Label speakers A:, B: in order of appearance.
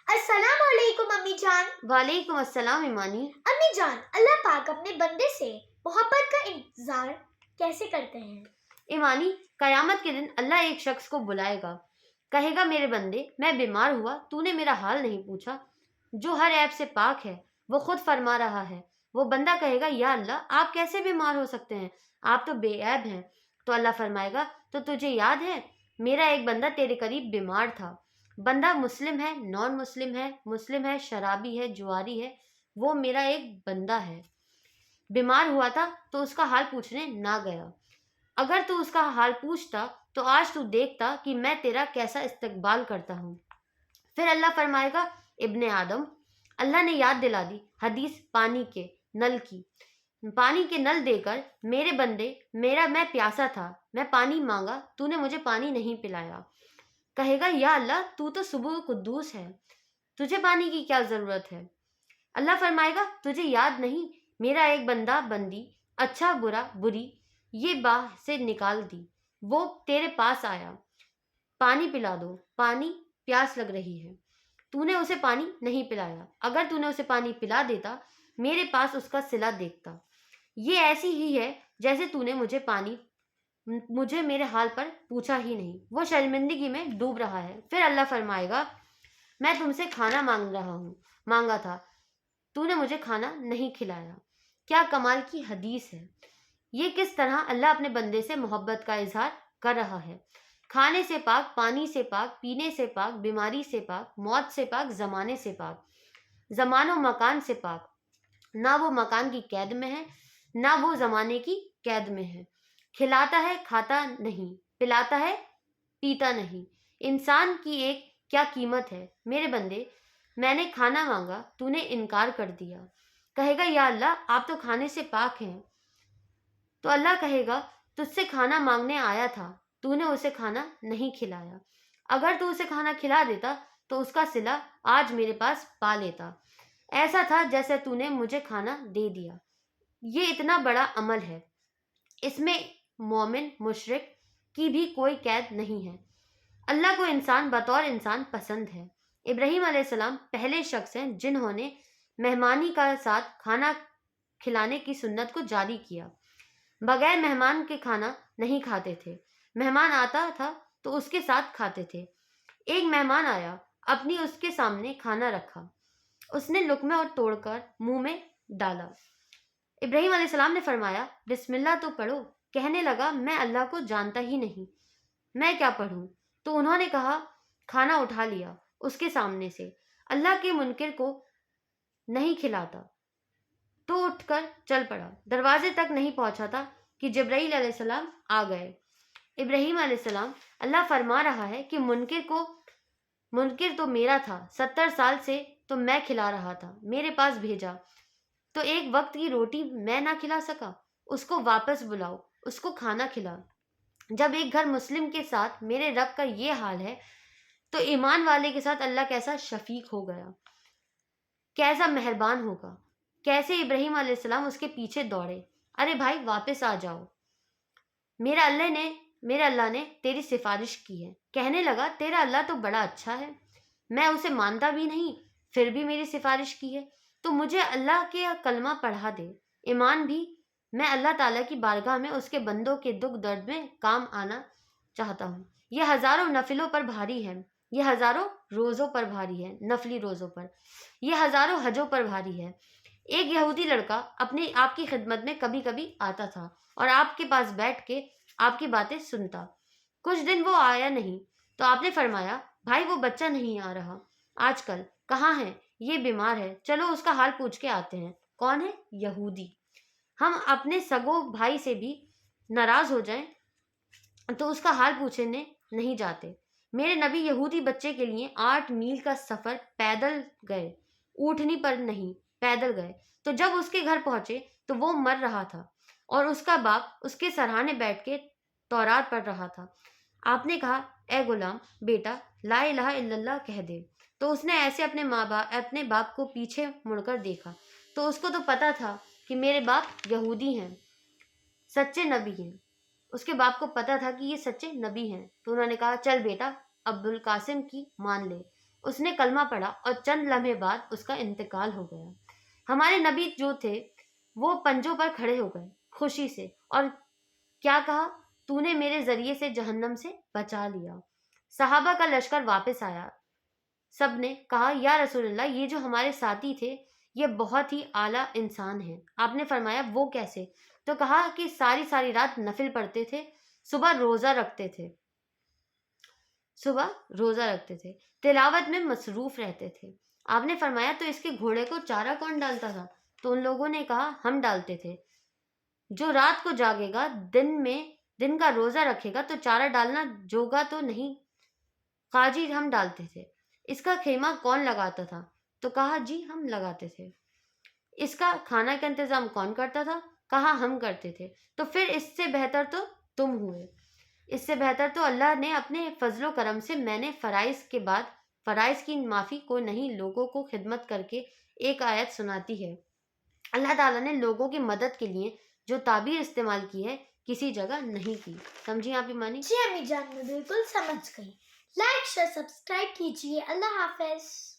A: अस्सलाम वालेकुम अम्मी जान।
B: वालेकुम अस्सलाम ईमानी।
A: अम्मी जान, अल्लाह पाक अपने बंदे से मोहब्बत का इंतजार कैसे करते हैं?
B: ईमानी, कयामत के दिन अल्लाह एक शख्स को बुलाएगा, कहेगा मेरे बंदे, मैं बीमार हुआ, तूने मेरा हाल नहीं पूछा। जो हर ऐब से पाक है, वो खुद फरमा रहा है। वो बंदा कहेगा या अल्लाह, आप कैसे बीमार हो सकते हैं, आप तो बेऐब हैं। तो अल्लाह फरमाएगा, तो तुझे याद है मेरा एक बंदा तेरे करीब बीमार था। बंदा मुस्लिम है, नॉन मुस्लिम है, शराबी है, जुआरी है, वो मेरा एक बंदा है। बीमार हुआ था तो उसका हाल पूछने ना गया। अगर तू उसका हाल पूछता तो आज तू देखता कि मैं तेरा कैसा इस्तकबाल करता हूँ। फिर अल्लाह फरमाएगा, इब्ने आदम, अल्लाह ने याद दिला दी हदीस पानी के नल की। पानी के नल देकर, मेरे बंदे, मैं प्यासा था, मैं पानी मांगा, तूने मुझे पानी नहीं पिलाया। कहेगा या अल्लाह, तू तो सुबह कुद्दूस है, तुझे पानी की क्या जरूरत है। अल्लाह फरमाएगा, तुझे याद नहीं मेरा एक बंदा बंदी, अच्छा बुरा बुरी, ये बाह से निकाल दी, वो तेरे पास आया, पानी पिला दो, पानी, प्यास लग रही है, तूने उसे पानी नहीं पिलाया। अगर तूने उसे पानी पिला देता, मेरे पास उसका सिला देखता। ये ऐसी ही है जैसे तूने मुझे मेरे हाल पर पूछा ही नहीं। वो शर्मिंदगी में डूब रहा है। फिर अल्लाह फरमाएगा, मैं तुमसे खाना मांगा था, तूने मुझे खाना नहीं खिलाया। क्या कमाल की हदीस है। ये किस तरह अल्लाह अपने बंदे से मोहब्बत का इजहार कर रहा है। खाने से पाक, पानी से पाक, पीने से पाक, बीमारी से पाक, मौत से पाक, जमाने से पाक, जमानो मकान से पाक। ना वो मकान की कैद में है, ना वो जमाने की कैद में है। खिलाता है, खाता नहीं, पिलाता है, पीता नहीं। इंसान की एक क्या कीमत है। मेरे बंदे, मैंने खाना मांगा, तूने इनकार कर दिया। कहेगा या अल्लाह, आप तो खाने से पाक हैं। तो अल्लाह कहेगा, तुझसे खाना मांगने आया था, तूने उसे खाना नहीं खिलाया। अगर तू उसे खाना खिला देता तो उसका सिला आज मेरे पास पा लेता। ऐसा था जैसे तूने मुझे खाना दे दिया। ये इतना बड़ा अमल है, इसमें मोमिन मुशरिक की भी कोई कैद नहीं है। अल्लाह को इंसान बतौर इंसान पसंद है। इब्राहीम अलैहिस्सलाम पहले शख्स हैं जिन्होंने मेहमानी का साथ खाना खिलाने की सुन्नत को जारी किया। बगैर मेहमान के खाना नहीं खाते थे। मेहमान आता था तो उसके साथ खाते थे। एक मेहमान आया, अपनी उसके सामने खाना रखा, उसने लुकमे और तोड़कर मुंह में डाला। इब्राहीम अलैहिस्सलाम ने फरमाया, बिस्मिल्लाह तो पढ़ो। कहने लगा, मैं अल्लाह को जानता ही नहीं, मैं क्या पढ़ूं। तो उन्होंने कहा, खाना उठा लिया उसके सामने से। अल्लाह के मुनकिर को नहीं खिलाता। तो उठकर चल पड़ा। दरवाजे तक नहीं पहुंचा था कि जिब्राईल अलैहिस्सलाम आ गए। इब्राहीम अलैहिस्सलाम, अल्लाह फरमा रहा है कि मुनकिर तो मेरा था, 70 साल से तो मैं खिला रहा था, मेरे पास भेजा तो एक वक्त की रोटी मैं ना खिला सका। उसको वापस बुलाओ, उसको खाना खिला। जब एक घर मुस्लिम के साथ मेरे रब का ये हाल है, तो ईमान वाले के साथ अल्लाह कैसा शफीक हो गया, कैसा मेहरबान होगा। कैसे इब्राहीम अलैहिस्सलाम उसके पीछे दौड़े, अरे भाई वापस आ जाओ, मेरे अल्लाह ने तेरी सिफारिश की है। कहने लगा, तेरा अल्लाह तो बड़ा अच्छा है, मैं उसे मानता भी नहीं, फिर भी मेरी सिफारिश की है, तो मुझे अल्लाह के कलमा पढ़ा दे। ईमान भी, मैं अल्लाह ताला की बारगाह में उसके बंदों के दुख दर्द में काम आना चाहता हूँ। यह हजारों नफिलों पर भारी है, यह हजारों रोज़ों पर भारी है, नफली रोज़ों पर, यह हजारों हजों पर भारी है। एक यहूदी लड़का अपने आपकी खिदमत में कभी कभी आता था और आपके पास बैठ के आपकी बातें सुनता। कुछ दिन वो आया नहीं तो आपने फरमाया, भाई वो बच्चा नहीं आ रहा आजकल, कहाँ है, ये बीमार है, चलो उसका हाल पूछ के आते हैं। कौन है? यहूदी। हम अपने सगो भाई से भी नाराज हो जाएं तो उसका हाल पूछने नहीं जाते। मेरे नबी यहूदी बच्चे के लिए 8 मील का सफर पैदल गए, ऊँटनी पर नहीं, पैदल गए। तो जब उसके घर पहुंचे तो वो मर रहा था और उसका बाप उसके सरहाने बैठ के तौरात पढ़ रहा था। आपने कहा, ए गुलाम बेटा, ला इलाहा इल्लल्लाह कह दे। तो उसने ऐसे अपने बाप को पीछे मुड़कर देखा तो उसको तो पता था कि मेरे बाप यहूदी हैं, सच्चे नबी हैं। उसके बाप को पता था कि ये सच्चे नबी हैं। तो उन्होंने कहा, चल बेटा, अब्दुल कासिम की मान ले। اس نے کلمہ پڑھا اور چند لمحے بعد اس کا انتقال ہو گیا۔ ہمارے نبی جو تھے وہ پنجوں پر کھڑے ہو گئے خوشی سے اور کیا کہا، تو نے میرے ذریعے سے جہنم سے بچا لیا۔ صحابہ کا لشکر واپس آیا، سب نے کہا یا رسول اللہ، یہ جو ہمارے ساتھی تھے یہ بہت ہی اعلیٰ انسان ہیں۔ آپ نے فرمایا وہ کیسے؟ تو کہا کہ ساری رات نفل پڑھتے تھے، صبح روزہ رکھتے تھے، تلاوت میں مصروف رہتے تھے۔ آپ نے فرمایا تو اس کے گھوڑے کو چارہ کون ڈالتا تھا؟ تو ان لوگوں نے کہا ہم ڈالتے تھے۔ جو رات کو جاگے گا، دن کا روزہ رکھے گا تو چارہ ڈالنا جوگا تو نہیں، قاجی ہم ڈالتے تھے۔ اس کا خیمہ کون لگاتا تھا؟ تو کہا جی ہم لگاتے تھے۔ اس کا کھانا کا انتظام کون کرتا تھا؟ کہا ہم کرتے تھے۔ تو پھر اس سے بہتر تو تم ہوئے، اس سے بہتر تو اللہ نے اپنے فضل و کرم سے میں نے فرائض کے بعد فرائض کی معافی کو نہیں، لوگوں کو خدمت کر کے ایک آیت سناتی ہے۔ اللہ تعالیٰ نے لوگوں کی مدد کے لیے جو تعبیر استعمال کی ہے کسی جگہ نہیں کی۔ سمجھی آپ ایمانی؟
A: جی امی جان، میں بالکل سمجھ گئی۔ لائک شیئر سبسکرائب کیجیے۔ اللہ حافظ۔